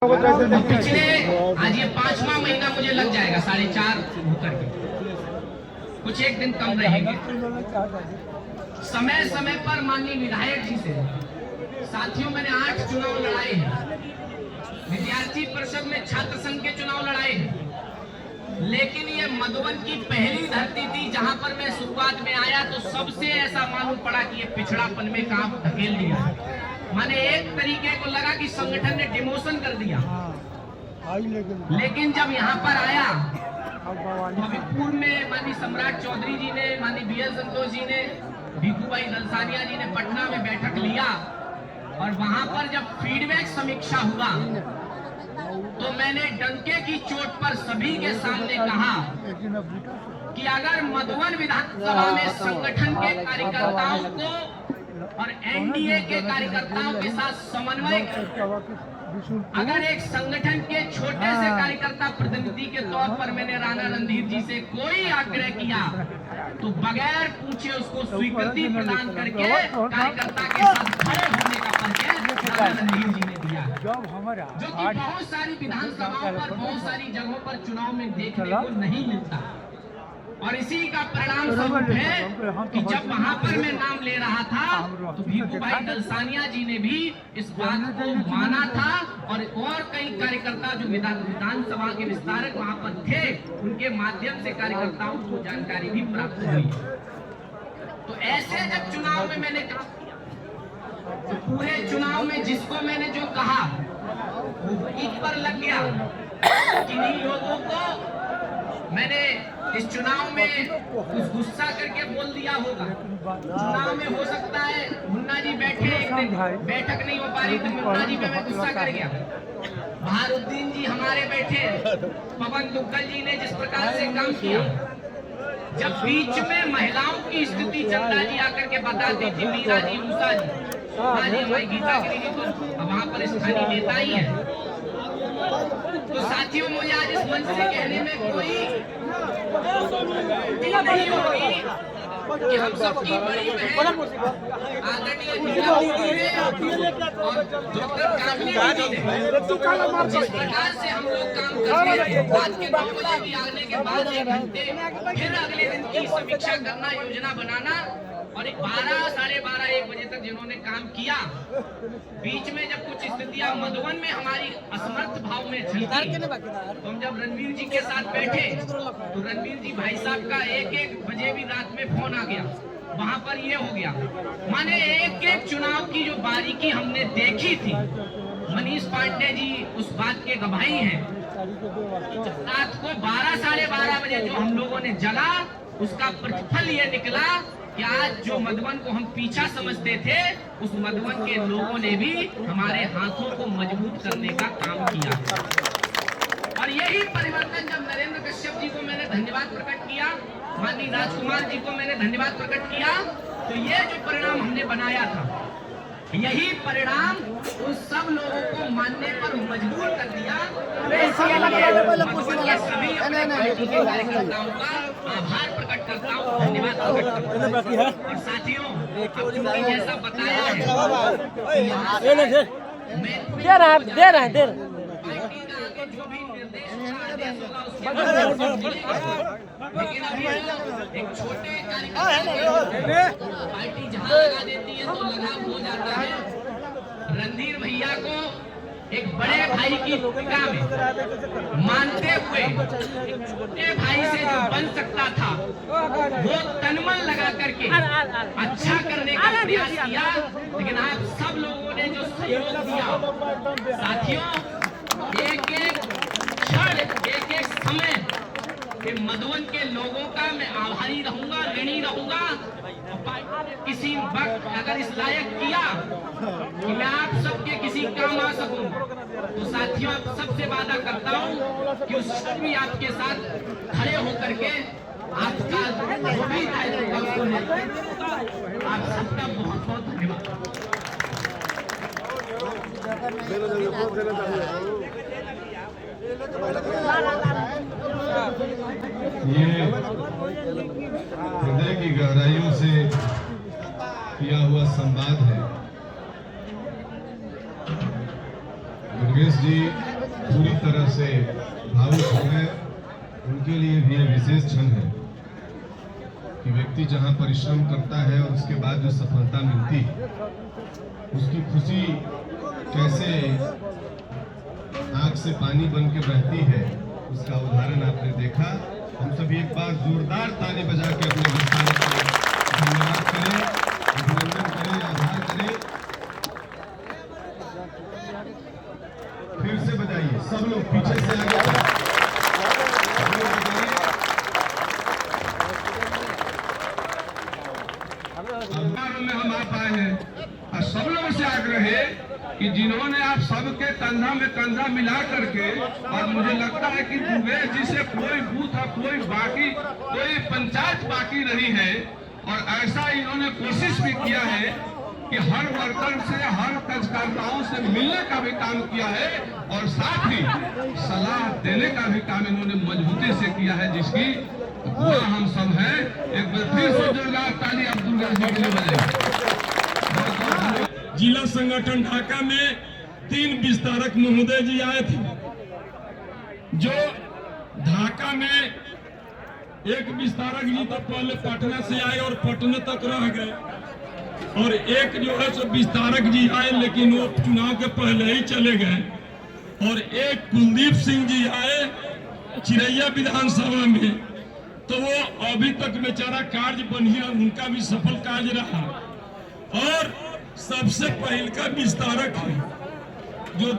पिछले आज ये 5वां महीना मुझे लग जाएगा 4.5 होकर के, कुछ एक दिन कम रहेंगे। समय समय पर माननीय विधायक जी से साथियों मैंने 8 चुनाव लड़ाए हैं, विद्यार्थी परिषद में छात्र संघ के चुनाव लड़ाए हैं, लेकिन ये मधुबन की पहली धरती थी जहां पर मैं शुरुआत में आया तो सबसे ऐसा मालूम पड़ा कि ये पिछड़ापन में काम धकेल दिया। माने एक तरीके को लगा कि संगठन ने डिमोशन कर दिया, लेकिन जब यहाँ पर आया तो अभी पूर्व में माननीय सम्राट चौधरी जी ने, माननीय बीएल संतोष जी ने, भिखू भाई दलसानिया जी ने पटना में बैठक लिया और वहां पर जब फीडबैक समीक्षा हुआ तो मैंने डंके की चोट पर सभी के सामने कहा कि अगर मधुबन विधानसभा में संगठन के कार्यकर्ताओं को और एनडीए के कार्यकर्ताओं के साथ समन्वय, अगर एक संगठन के छोटे से कार्यकर्ता प्रतिनिधि के तौर पर मैंने राणा रणधीर जी से कोई आग्रह किया तो बगैर पूछे उसको स्वीकृति प्रदान करके कार्यकर्ता के साथ खड़े होने का परिचय राणा रणधीर जी ने दिया, जो कि बहुत सारी विधानसभाओं पर, बहुत सारी जगहों पर चुनाव में देखने को नहीं मिलता। और इसी का परिणाम स्वरूप है कि जब वहां पर मैं नाम ले रहा था तो भिखू भाई दलसानिया जी ने भी इस बात को माना था और कई कार्यकर्ता जो विधानसभा के विस्तारक वहां पर थे उनके माध्यम से कार्यकर्ताओं को जानकारी भी प्राप्त हुई। तो ऐसे जब चुनाव में मैंने कहा तो पूरे चुनाव में जिसको मैंने जो कहा वो ईद पर लग गया। किन्हीं लोगों को मैंने इस चुनाव में कुछ गुस्सा करके बोल दिया होगा। चुनाव में हो सकता है मुन्ना जी बैठे, एक दिन बैठक नहीं हो पा रही तो मुन्ना जी पे मैं गुस्सा कर गया। बहारुद्दीन जी हमारे बैठे, पवन दुग्गल जी ने जिस प्रकार से काम किया, जब बीच में महिलाओं की स्थिति चंदा जी आकर के बताती थी, मीरा जी, उषा जी, हमारी गीता गिरी जी तो वहां पर स्थानीय नेता ही है। तो साथियों मुझे आज इस मंच से कहने में कोई नहीं होगी कि हम सबकी बड़ी बहन आदरणीय मीरा जी और डॉक्टर कामिनी जी ने जिस प्रकार से हम लोग काम करते हैं, रात के 9 बजे भी आने के बाद 1 घंटे फिर अगले दिन की समीक्षा करना, योजना बनाना और 12, साढ़े 12, 1 बजे तक जिन्होंने काम किया। बीच में जब कुछ स्थितियां मधुबन में हमारी असमर्थ भाव में थी तो हम जब रणवीर जी के साथ बैठे तो रणवीर जी भाई साहब का 1-1 बजे भी रात में फोन आ गया, वहां पर ये हो गया। माने एक चुनाव की जो बारीकी हमने देखी थी, मनीष पांडे जी उस बात के गवाही हैं। रात को 12, साढ़े 12 बजे जो हम लोगों ने जला उसका प्रतिफल ये निकला कि आज जो मधुबन को हम पीछा समझते थे उस मधुबन के लोगों ने भी हमारे हाथों को मजबूत करने का काम किया। और यही परिवर्तन जब नरेंद्र कश्यप जी को मैंने धन्यवाद प्रकट किया, माननीय राजकुमार जी को मैंने धन्यवाद प्रकट किया, तो ये जो परिणाम हमने बनाया था, यही परिणाम उन सब लोगों को मानने पर मजबूर कर दिया। सभी कार्यकर्ताओं का आभार प्रकट करता हूँ, धन्यवाद प्रकट करता हूँ। और साथियों, आपने जैसा बताया है, दे रहा है जो भी निर्देश लेकिन अभी एक छोटे कार्यकर्ता पार्टी जहाँ लगा देती है तो लगाव हो जाता है। रणधीर भैया को एक बड़े भाई की भूमिका में मानते हुए एक छोटे भाई से जो बन सकता था वो तनमन लगा करके अच्छा करने का प्रयास किया। लेकिन आप सब लोगों ने जो सहयोग दिया, साथियों, एक क्षण, एक समय मधुबन के लोगों का मैं आभारी रहूंगा, ऋणी रहूंगा। किसी वक्त अगर इस लायक किया कि मैं आप सबके किसी काम आ सकूं तो साथियों आप सबसे वादा करता हूं कि उस समय भी आपके साथ खड़े होकर के आपका जो भी दायित्व होगा, आप सबका बहुत बहुत धन्यवाद। ये हृदय की गहराइयों से किया हुआ संवाद है। योगेश जी पूरी तरह से भावुक हो गए। उनके लिए भी ये विशेष क्षण है कि व्यक्ति जहां परिश्रम करता है और उसके बाद जो सफलता मिलती है उसकी खुशी कैसे आंख से पानी बन के बहती है, उसका उदाहरण आपने देखा। हम सभी एक बार जोरदार ताली बजा के अपने विस्तार को धन्यवाद करें, अभिनंदन करें, आभार करें। फिर से बजाइए, सब लोग पीछे से आगे में हम आ पाए हैं और सब लोगों से आग्रह है कि जिन्होंने आप सबके कंधा में कंधा मिला करके, और मुझे लगता है कि दुर्गेश जी से कोई बूथ और कोई पंचायत बाकी नहीं है, और ऐसा इन्होंने कोशिश भी किया है कि हर वर्कर से, हर कार्यकर्ताओं से मिलने का भी काम किया है और साथ ही सलाह देने का भी काम इन्होंने मजबूती से किया है, जिसकी दुआ हम सब हैं। एक बार फिर से जोरदार ताली आप दुर्गेश जी के लिए बजाएं। जिला संगठन ढाका में 3 विस्तारक महोदय जी आए थे, जो ढाका में एक विस्तारक जी तो पहले पटना से आए और पटना तक रह गए, और एक जो है सो विस्तारक जी आए लेकिन वो चुनाव के पहले ही चले गए, और एक कुलदीप सिंह जी आए चिरैया विधानसभा में, तो वो अभी तक बेचारा कार्य बढ़िया, उनका भी सफल कार्य रहा। और सबसे पहले का विस्तारक है जो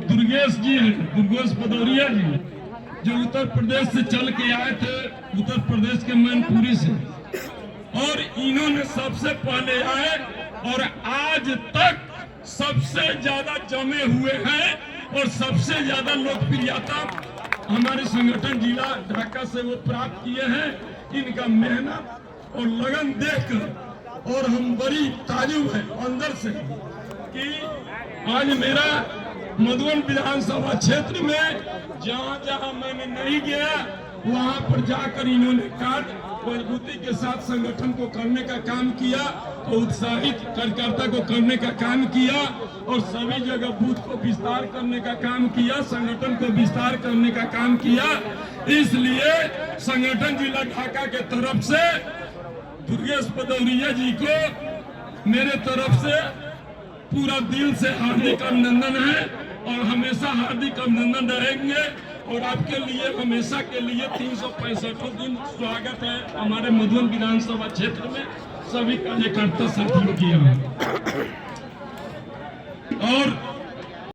दुर्गेश जी हैं, दुर्गेश भदौरिया जी, जो उत्तर प्रदेश से चल के आए थे, उत्तर प्रदेश के मैनपुरी से, और इन्होंने सबसे पहले आए और आज तक सबसे ज्यादा जमे हुए हैं और सबसे ज्यादा लोकप्रियता हमारे संगठन जिला ढाका से वो प्राप्त किए हैं। इनका मेहनत और लगन देखकर और हम बड़ी ताजुब है अंदर से कि आज मेरा मधुबन विधानसभा क्षेत्र में जहां जहां मैंने नहीं गया वहां पर जाकर इन्होंने कार्य मजबूती के साथ संगठन को करने का काम किया और उत्साहित कार्यकर्ता को करने का काम किया और सभी जगह बूथ को विस्तार करने का काम किया, संगठन को विस्तार करने का काम किया। इसलिए संगठन जिला ढाका के तरफ से दुर्गेश भदौरिया जी को मेरे तरफ से पूरा दिल से हार्दिक अभिनंदन है और हमेशा हार्दिक अभिनंदन रहेंगे, और आपके लिए हमेशा के लिए 365 दिन स्वागत है हमारे मधुबन विधानसभा क्षेत्र में सभी कार्यकर्ता साथियों की। और